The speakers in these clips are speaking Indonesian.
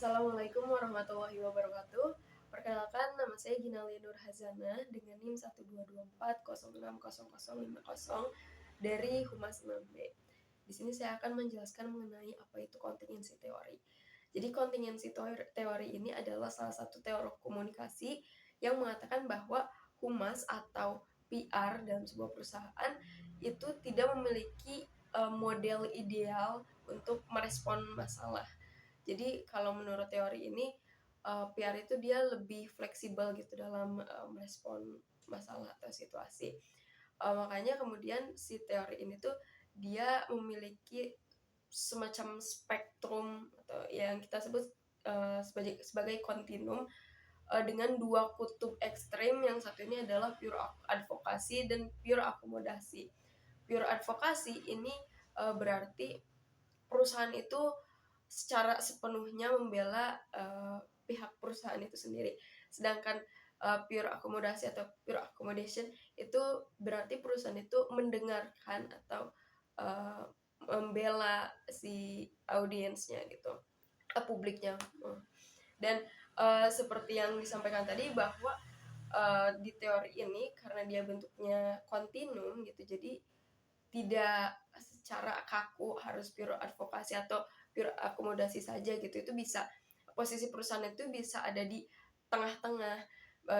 Assalamualaikum warahmatullahi wabarakatuh. Perkenalkan, nama saya Ginalia Nur Hazana dengan NIM 12240605050 dari Humas 6B. Di sini saya akan menjelaskan mengenai apa itu kontingensi teori. Jadi kontingensi teori ini adalah salah satu teori komunikasi yang mengatakan bahwa humas atau PR dalam sebuah perusahaan itu tidak memiliki model ideal untuk merespon masalah. Jadi kalau menurut teori ini PR itu dia lebih fleksibel gitu dalam merespon masalah atau situasi. Makanya kemudian si teori ini tuh dia memiliki semacam spektrum atau yang kita sebut sebagai kontinum dengan dua kutub ekstrim. Yang satu ini adalah pure advokasi dan pure akomodasi. Pure advokasi ini berarti perusahaan itu secara sepenuhnya membela pihak perusahaan itu sendiri. Sedangkan pure akomodasi atau pure accommodation itu berarti perusahaan itu mendengarkan atau membela si audiensnya gitu, publiknya. Dan seperti yang disampaikan tadi bahwa di teori ini karena dia bentuknya kontinum gitu, jadi tidak secara kaku harus pure advokasi atau pure akomodasi saja gitu. Itu bisa, posisi perusahaan itu bisa ada di tengah-tengah,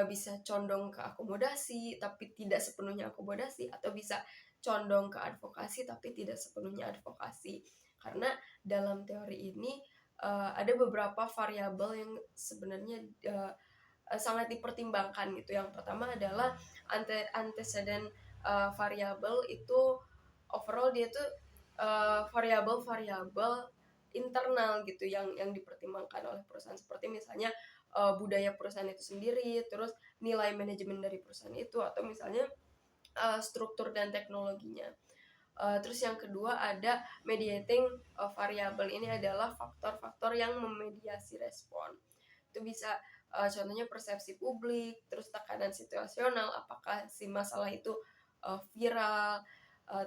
bisa condong ke akomodasi tapi tidak sepenuhnya akomodasi, atau bisa condong ke advokasi tapi tidak sepenuhnya advokasi. Karena dalam teori ini ada beberapa variabel yang sebenarnya sangat dipertimbangkan gitu. Yang pertama adalah antecedent variabel. Itu overall dia tuh variabel-variabel internal gitu yang dipertimbangkan oleh perusahaan, seperti misalnya budaya perusahaan itu sendiri, terus nilai manajemen dari perusahaan itu, atau misalnya struktur dan teknologinya. Terus yang kedua ada mediating variable. Ini adalah faktor-faktor yang memediasi respon. Itu bisa contohnya persepsi publik, terus tekanan situasional, apakah si masalah itu viral,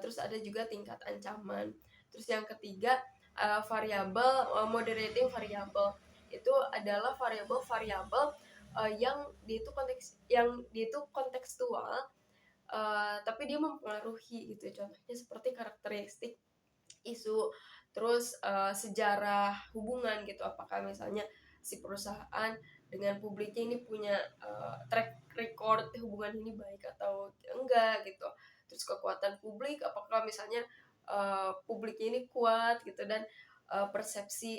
terus ada juga tingkat ancaman. Terus yang ketiga variabel moderating variable. Itu adalah variabel-variabel yang dia itu kontekstual, tapi dia mempengaruhi gitu. Contohnya seperti karakteristik isu, terus sejarah hubungan gitu, apakah misalnya si perusahaan dengan publiknya ini punya track record hubungan ini baik atau enggak gitu. Terus kekuatan publik, apakah misalnya publiknya ini kuat gitu, dan persepsi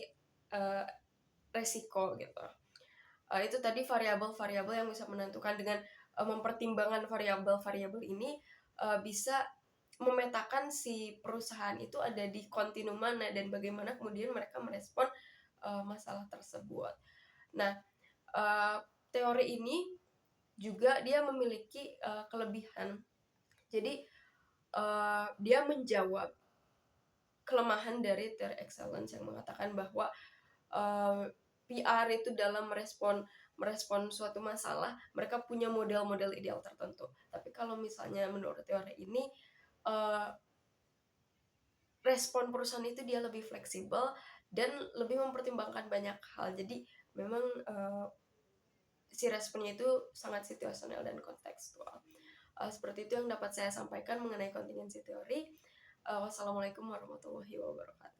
resiko gitu. Itu tadi variabel-variabel yang bisa menentukan. Dengan mempertimbangkan variabel-variabel ini bisa memetakan si perusahaan itu ada di kontinum mana dan bagaimana kemudian mereka merespon masalah tersebut. Nah, teori ini juga dia memiliki kelebihan. Jadi dia menjawab kelemahan dari teori excellence yang mengatakan bahwa PR itu dalam merespon suatu masalah, mereka punya model-model ideal tertentu. Tapi kalau misalnya menurut teori ini respon perusahaan itu dia lebih fleksibel dan lebih mempertimbangkan banyak hal. Jadi memang si responnya itu sangat situasional dan kontekstual. Seperti itu yang dapat saya sampaikan mengenai kontingensi teori. Wassalamualaikum warahmatullahi wabarakatuh.